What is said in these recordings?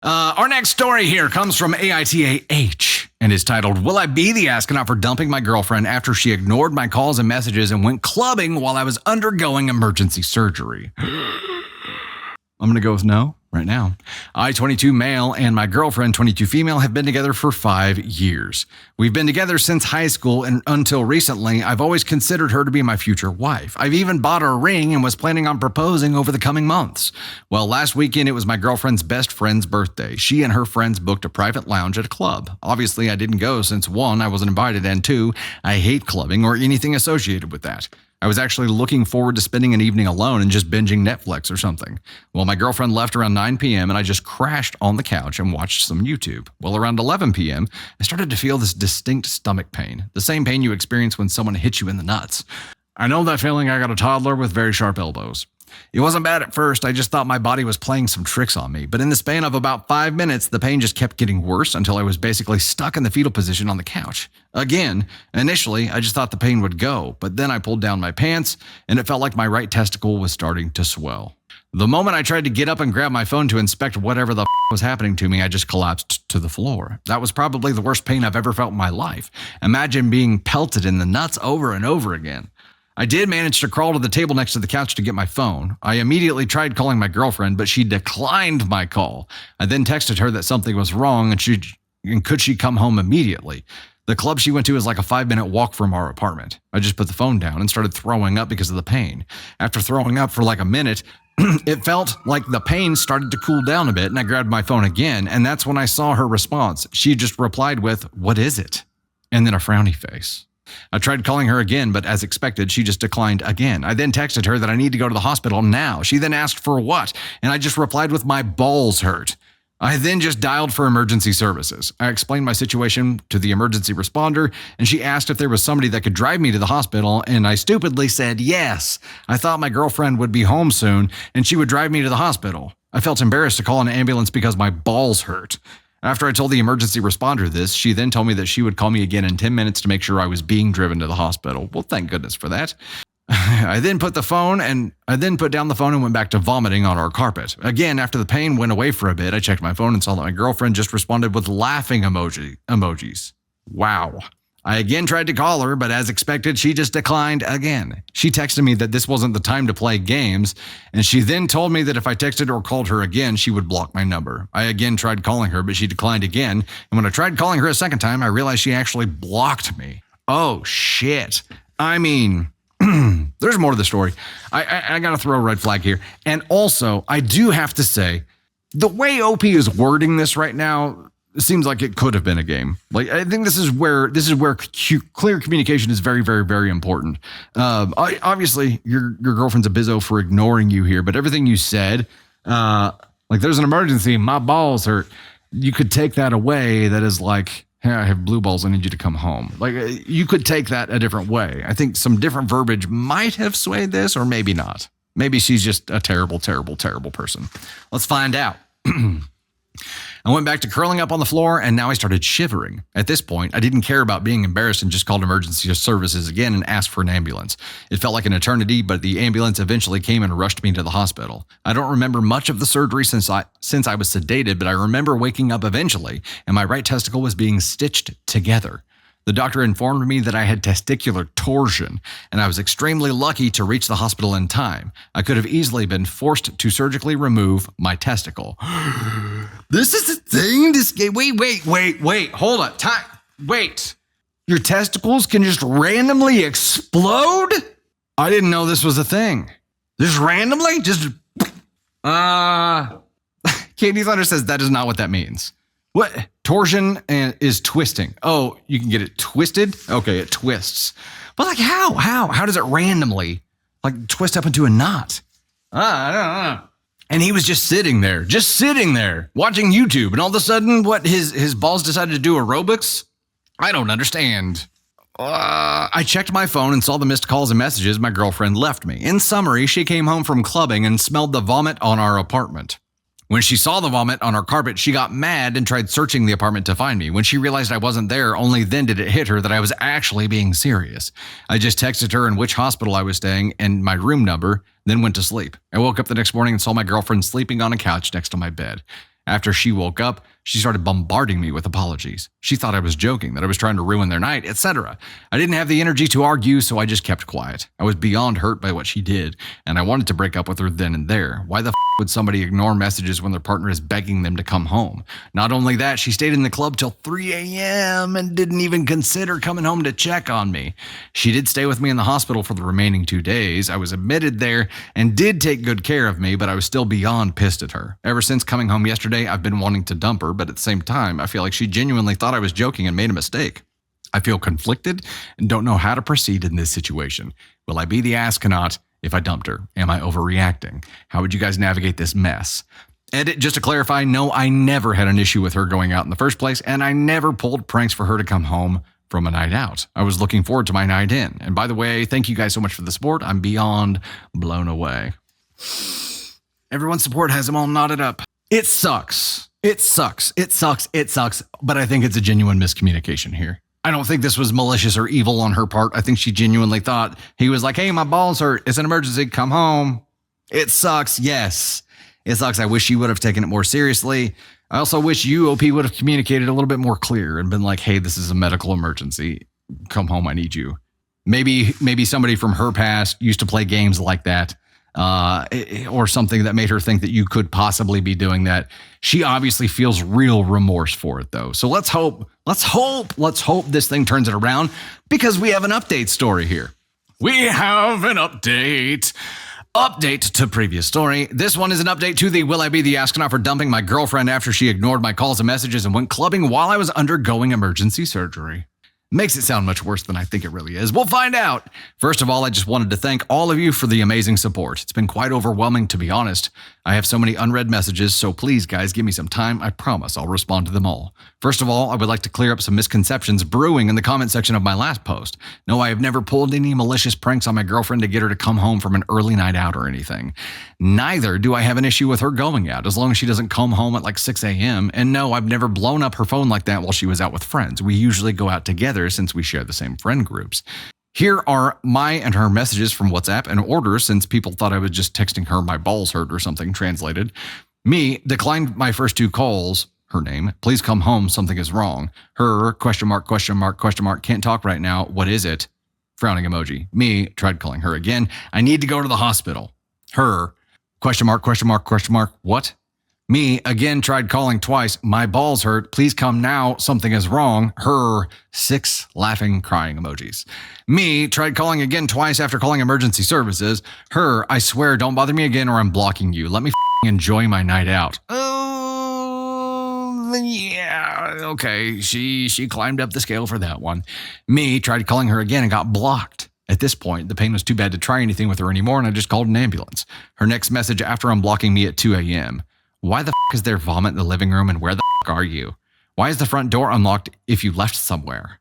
Our next story here comes from AITAH and is titled, Will I Be the Astronaut for Dumping My Girlfriend After She Ignored My Calls and Messages and Went Clubbing While I Was Undergoing Emergency Surgery? I'm going to go with no right now. I, 22 male, and my girlfriend, 22 female, have been together for 5 years. We've been together since high school, and until recently, I've always considered her to be my future wife. I've even bought her a ring and was planning on proposing over the coming months. Well, last weekend, it was my girlfriend's best friend's birthday. She and her friends booked a private lounge at a club. Obviously, I didn't go since 1, I wasn't invited, and 2, I hate clubbing or anything associated with that. I was actually looking forward to spending an evening alone and just binging Netflix or something. Well, my girlfriend left around 9 p.m. and I just crashed on the couch and watched some YouTube. Well, around 11 p.m., I started to feel this distinct stomach pain, the same pain you experience when someone hits you in the nuts. I know that feeling. I got a toddler with very sharp elbows. It wasn't bad at first. I just thought my body was playing some tricks on me. But in the span of about 5 minutes, the pain just kept getting worse until I was basically stuck in the fetal position on the couch. Again, initially, I just thought the pain would go, but then I pulled down my pants and it felt like my right testicle was starting to swell. The moment I tried to get up and grab my phone to inspect whatever the was happening to me, I just collapsed to the floor. That was probably the worst pain I've ever felt in my life. Imagine being pelted in the nuts over and over again. I did manage to crawl to the table next to the couch to get my phone. I immediately tried calling my girlfriend, but she declined my call. I then texted her that something was wrong and could she come home immediately. The club she went to is like a 5-minute walk from our apartment. I just put the phone down and started throwing up because of the pain. After throwing up for like a minute, it felt like the pain started to cool down a bit, and I grabbed my phone again, and that's when I saw her response. She just replied with, "What is it?" And then a frowny face. I tried calling her again, but as expected, she just declined again. I then texted her that I need to go to the hospital now. She then asked for what, and I just replied with my balls hurt. I then just dialed for emergency services. I explained my situation to the emergency responder, and she asked if there was somebody that could drive me to the hospital, and I stupidly said yes. I thought my girlfriend would be home soon, and she would drive me to the hospital. I felt embarrassed to call an ambulance because my balls hurt. After I told the emergency responder this, she then told me that she would call me again in 10 minutes to make sure I was being driven to the hospital. Well, thank goodness for that. I then put down the phone and went back to vomiting on our carpet. Again, after the pain went away for a bit, I checked my phone and saw that my girlfriend just responded with laughing emojis. Wow. I again tried to call her, but as expected, she just declined again. She texted me that this wasn't the time to play games, and she then told me that if I texted or called her again, she would block my number. I again tried calling her, but she declined again, and when I tried calling her a second time, I realized she actually blocked me. Oh, shit. I mean, there's more to the story. I gotta throw a red flag here. And also, I do have to say, the way OP is wording this right now, it seems like it could have been a game. Like, I think this is where clear communication is very, very, very important. Obviously, your girlfriend's a bizzo for ignoring you here, but everything you said, like there's an emergency, my balls hurt. You could take that away. That is like, hey, I have blue balls. I need you to come home. Like, you could take that a different way. I think some different verbiage might have swayed this, or maybe not. Maybe she's just a terrible, terrible, terrible person. Let's find out. I went back to curling up on the floor, and now I started shivering. At this point, I didn't care about being embarrassed and just called emergency services again and asked for an ambulance. It felt like an eternity, but the ambulance eventually came and rushed me to the hospital. I don't remember much of the surgery since I was sedated, but I remember waking up eventually, and my right testicle was being stitched together. The doctor informed me that I had testicular torsion, and I was extremely lucky to reach the hospital in time. I could have easily been forced to surgically remove my testicle. This is the thing? Wait, hold on. Wait. Your testicles can just randomly explode? I didn't know this was a thing. Just randomly? Katie Thunder says that is not what that means. What? Torsion is twisting. Oh, you can get it twisted? Okay, it twists. But like how? How does it randomly like twist up into a knot? I don't know. And he was just sitting there watching YouTube, and all of a sudden, what, his balls decided to do aerobics? I don't understand. I checked my phone and saw the missed calls and messages my girlfriend left me. In summary, she came home from clubbing and smelled the vomit on our apartment. When she saw the vomit on our carpet, she got mad and tried searching the apartment to find me. When she realized I wasn't there, only then did it hit her that I was actually being serious. I just texted her in which hospital I was staying and my room number, then went to sleep. I woke up the next morning and saw my girlfriend sleeping on a couch next to my bed. After she woke up, she started bombarding me with apologies. She thought I was joking, that I was trying to ruin their night, etc. I didn't have the energy to argue, so I just kept quiet. I was beyond hurt by what she did, and I wanted to break up with her then and there. Why the would somebody ignore messages when their partner is begging them to come home? Not only that, she stayed in the club till 3 a.m. and didn't even consider coming home to check on me. She did stay with me in the hospital for the remaining 2 days. I was admitted there and did take good care of me, but I was still beyond pissed at her. Ever since coming home yesterday, I've been wanting to dump her, but at the same time, I feel like she genuinely thought I was joking and made a mistake. I feel conflicted and don't know how to proceed in this situation. Will I be the astronaut if I dumped her? Am I overreacting? How would you guys navigate this mess? Edit, just to clarify, no, I never had an issue with her going out in the first place, and I never pulled pranks for her to come home from a night out. I was looking forward to my night in. And by the way, thank you guys so much for the support. I'm beyond blown away. Everyone's support has them all knotted up. It sucks. It sucks. It sucks. It sucks. But I think it's a genuine miscommunication here. I don't think this was malicious or evil on her part. I think she genuinely thought he was like, hey, my balls hurt. It's an emergency. Come home. It sucks. Yes. It sucks. I wish you would have taken it more seriously. I also wish you, OP, would have communicated a little bit more clear and been like, hey, this is a medical emergency. Come home. I need you. Maybe somebody from her past used to play games like that. Or something that made her think that you could possibly be doing that. She obviously feels real remorse for it, though. So let's hope this thing turns it around, because we have an update story here. We have an update. Update to previous story. This one is an update to the Will I Be the Astronaut for dumping my girlfriend after she ignored my calls and messages and went clubbing while I was undergoing emergency surgery. Makes it sound much worse than I think it really is. We'll find out. First of all, I just wanted to thank all of you for the amazing support. It's been quite overwhelming, to be honest. I have so many unread messages, so please, guys, give me some time. I promise I'll respond to them all. First of all, I would like to clear up some misconceptions brewing in the comment section of my last post. No, I have never pulled any malicious pranks on my girlfriend to get her to come home from an early night out or anything. Neither do I have an issue with her going out, as long as she doesn't come home at like 6 a.m. And no, I've never blown up her phone like that while she was out with friends. We usually go out together since we share the same friend groups. Here are my and her messages from WhatsApp in order, since people thought I was just texting her my balls hurt or something translated. Me, declined my first 2 calls. Her name, please come home, something is wrong. Her, question mark, can't talk right now, what is it? Frowning emoji. Me, tried calling her again. I need to go to the hospital. Her, question mark, what? Me, again, tried calling twice. My balls hurt. Please come now. Something is wrong. Her, 6 laughing, crying emojis. Me, tried calling again twice after calling emergency services. Her, I swear, don't bother me again or I'm blocking you. Let me enjoy my night out. Oh, yeah. Okay, she climbed up the scale for that one. Me, tried calling her again and got blocked. At this point, the pain was too bad to try anything with her anymore, and I just called an ambulance. Her next message after unblocking me at 2 a.m. Why the is there vomit in the living room, and where the are you? Why is the front door unlocked if you left somewhere?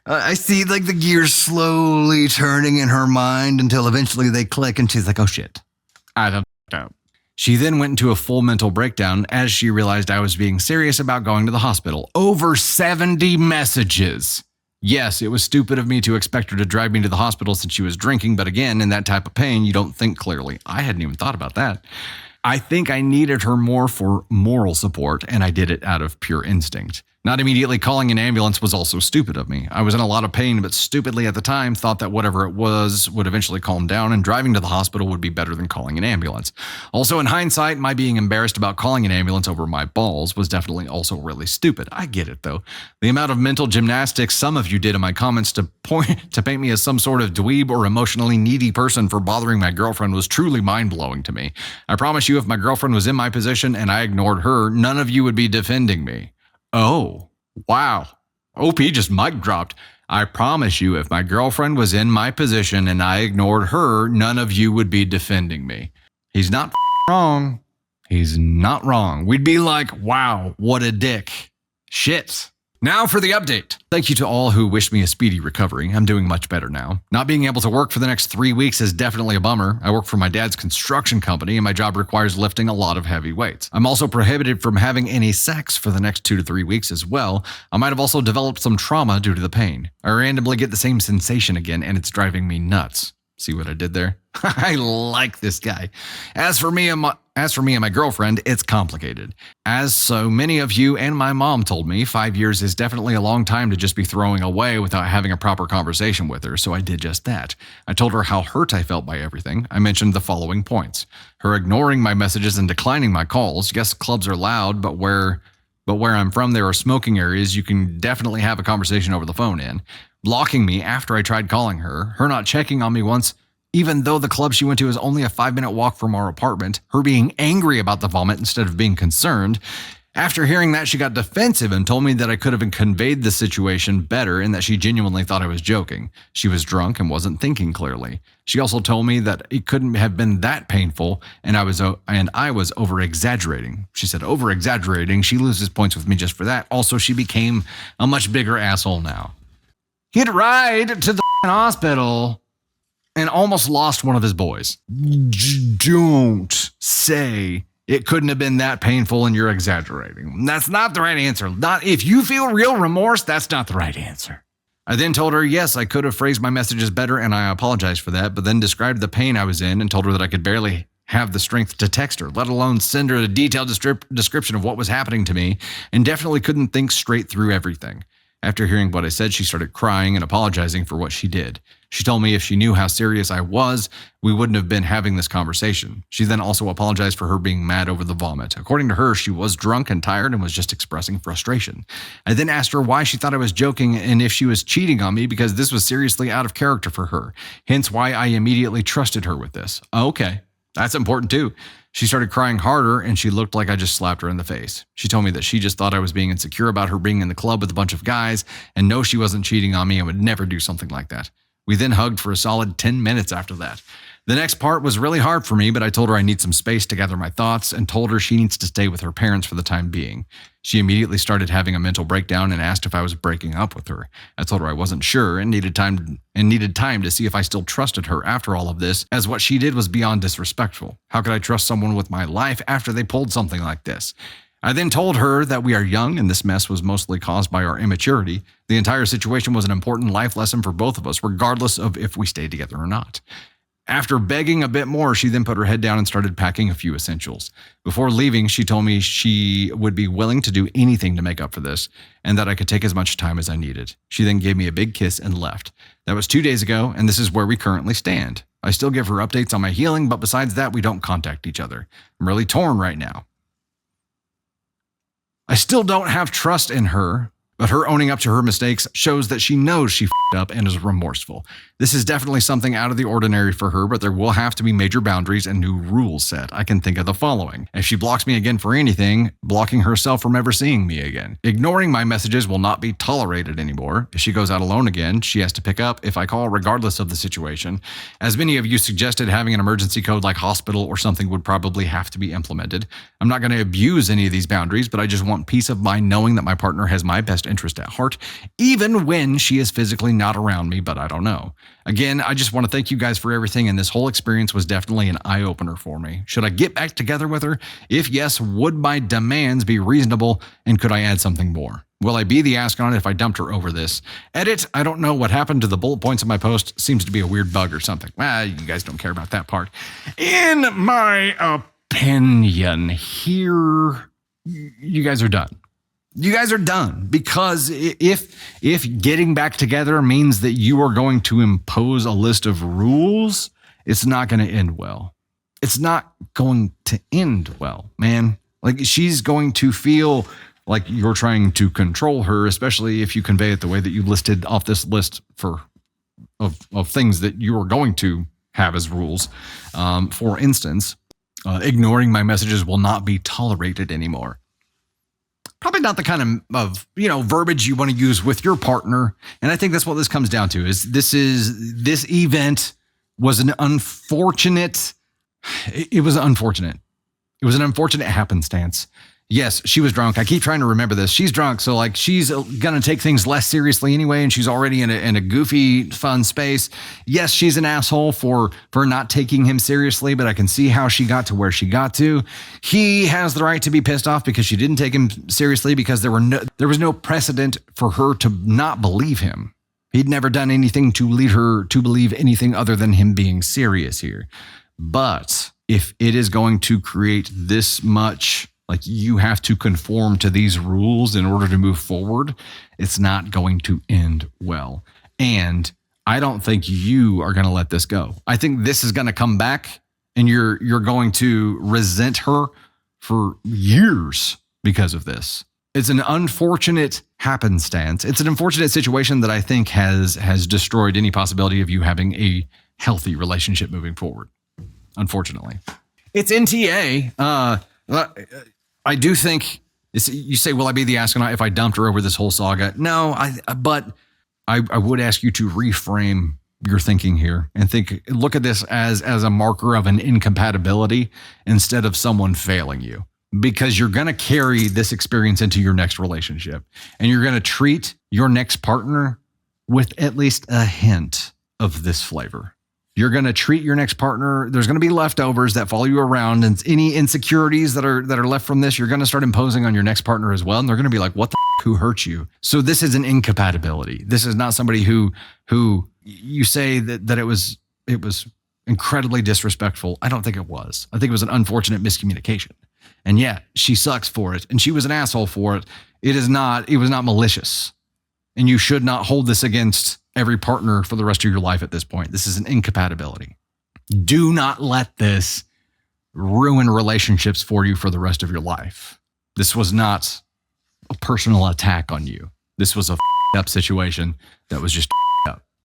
I see like the gears slowly turning in her mind until eventually they click and she's like, oh shit, I done up. She then went into a full mental breakdown as she realized I was being serious about going to the hospital. Over 70 messages. Yes, it was stupid of me to expect her to drive me to the hospital since she was drinking, but again, in that type of pain, you don't think clearly. I hadn't even thought about that. I think I needed her more for moral support, and I did it out of pure instinct. Not immediately calling an ambulance was also stupid of me. I was in a lot of pain, but stupidly at the time thought that whatever it was would eventually calm down, and driving to the hospital would be better than calling an ambulance. Also, in hindsight, my being embarrassed about calling an ambulance over my balls was definitely also really stupid. I get it, though. The amount of mental gymnastics some of you did in my comments to paint me as some sort of dweeb or emotionally needy person for bothering my girlfriend was truly mind-blowing to me. I promise you, if my girlfriend was in my position and I ignored her, none of you would be defending me. Oh, wow. OP just mic dropped. I promise you, if my girlfriend was in my position and I ignored her, none of you would be defending me. He's not wrong. He's not wrong. We'd be like, wow, what a dick. Shit. Now for the update. Thank you to all who wished me a speedy recovery. I'm doing much better now. Not being able to work for the next 3 weeks is definitely a bummer. I work for my dad's construction company and my job requires lifting a lot of heavy weights. I'm also prohibited from having any sex for the next 2 to 3 weeks as well. I might have also developed some trauma due to the pain. I randomly get the same sensation again and it's driving me nuts. See what I did there? I like this guy. As for me and my girlfriend, it's complicated. As so many of you and my mom told me, 5 years is definitely a long time to just be throwing away without having a proper conversation with her, so I did just that. I told her how hurt I felt by everything. I mentioned the following points. Her ignoring my messages and declining my calls. Yes, clubs are loud, but where I'm from, there are smoking areas you can definitely have a conversation over the phone in. Blocking me after I tried calling her. Her not checking on me once, even though the club she went to is only a 5-minute walk from our apartment. Her being angry about the vomit instead of being concerned. After hearing that, she got defensive and told me that I could have conveyed the situation better and that she genuinely thought I was joking. She was drunk and wasn't thinking clearly. She also told me that it couldn't have been that painful and I was over-exaggerating. She said over-exaggerating. She loses points with me just for that. Also, she became a much bigger asshole now. He had to ride to the hospital and almost lost one of his boys. Don't say it couldn't have been that painful and you're exaggerating. That's not the right answer. Not if you feel real remorse, that's not the right answer. I then told her, yes, I could have phrased my messages better and I apologize for that, but then described the pain I was in and told her that I could barely have the strength to text her, let alone send her a detailed description of what was happening to me, and definitely couldn't think straight through everything. After hearing what I said, she started crying and apologizing for what she did. She told me if she knew how serious I was, we wouldn't have been having this conversation. She then also apologized for her being mad over the vomit. According to her, she was drunk and tired and was just expressing frustration. I then asked her why she thought I was joking and if she was cheating on me because this was seriously out of character for her. Hence why I immediately trusted her with this. Okay, that's important too. She started crying harder and she looked like I just slapped her in the face. She told me that she just thought I was being insecure about her being in the club with a bunch of guys and no, she wasn't cheating on me and would never do something like that. We then hugged for a solid 10 minutes after that. The next part was really hard for me, but I told her I need some space to gather my thoughts and told her she needs to stay with her parents for the time being. She immediately started having a mental breakdown and asked if I was breaking up with her. I told her I wasn't sure and needed time to see if I still trusted her after all of this, as what she did was beyond disrespectful. How could I trust someone with my life after they pulled something like this? I then told her that we are young and this mess was mostly caused by our immaturity. The entire situation was an important life lesson for both of us, regardless of if we stayed together or not. After begging a bit more, she then put her head down and started packing a few essentials. Before leaving, she told me she would be willing to do anything to make up for this and that I could take as much time as I needed. She then gave me a big kiss and left. That was 2 days ago, and this is where we currently stand. I still give her updates on my healing, but besides that, we don't contact each other. I'm really torn right now. I still don't have trust in her, but her owning up to her mistakes shows that she knows she f***ed up and is remorseful. This is definitely something out of the ordinary for her, but there will have to be major boundaries and new rules set. I can think of the following. If she blocks me again for anything, blocking herself from ever seeing me again. Ignoring my messages will not be tolerated anymore. If she goes out alone again, she has to pick up if I call regardless of the situation. As many of you suggested, having an emergency code like hospital or something would probably have to be implemented. I'm not going to abuse any of these boundaries, but I just want peace of mind knowing that my partner has my best interest at heart, even when she is physically not around me, but I don't know. Again, I just want to thank you guys for everything, and this whole experience was definitely an eye-opener for me. Should I get back together with her? If yes, would my demands be reasonable, and could I add something more? Will I be the astronaut if I dumped her over this? Edit, I don't know what happened to the bullet points of my post. Seems to be a weird bug or something. You guys don't care about that part. In my opinion, here, you guys are done. You guys are done, because if getting back together means that you are going to impose a list of rules, it's not going to end well. It's not going to end well, man. Like, she's going to feel like you're trying to control her, especially if you convey it the way that you listed off this list of things that you are going to have as rules. For instance, ignoring my messages will not be tolerated anymore. Probably not the kind of verbiage you want to use with your partner. And I think that's what this comes down to, is this event was an unfortunate. It was unfortunate. It was an unfortunate happenstance. Yes, she was drunk. I keep trying to remember this. She's drunk, so like she's gonna take things less seriously anyway, and she's already in a goofy, fun space. Yes, she's an asshole for not taking him seriously, but I can see how she got to where she got to. He has the right to be pissed off because she didn't take him seriously, because there was no precedent for her to not believe him. He'd never done anything to lead her to believe anything other than him being serious here. But if it is going to create this much, like you have to conform to these rules in order to move forward, it's not going to end well. And I don't think you are going to let this go. I think this is going to come back and you're going to resent her for years because of this. It's an unfortunate happenstance. It's an unfortunate situation that I think has destroyed any possibility of you having a healthy relationship moving forward. Unfortunately, it's NTA. I do think you say, will I be the astronaut if I dumped her over this whole saga? No, but I would ask you to reframe your thinking here and look at this as a marker of an incompatibility instead of someone failing you, because you're going to carry this experience into your next relationship and you're going to treat your next partner with at least a hint of this flavor. You're going to treat your next partner. There's going to be leftovers that follow you around, and any insecurities that are left from this, you're going to start imposing on your next partner as well. And they're going to be like, what the f- who hurt you? So this is an incompatibility. This is not somebody who you say that it was incredibly disrespectful. I don't think it was. I think it was an unfortunate miscommunication. And yeah, she sucks for it. And she was an asshole for it. It was not malicious. And you should not hold this against every partner for the rest of your life at this point. This is an incompatibility. Do not let this ruin relationships for you for the rest of your life. This was not a personal attack on you. This was a up situation that was just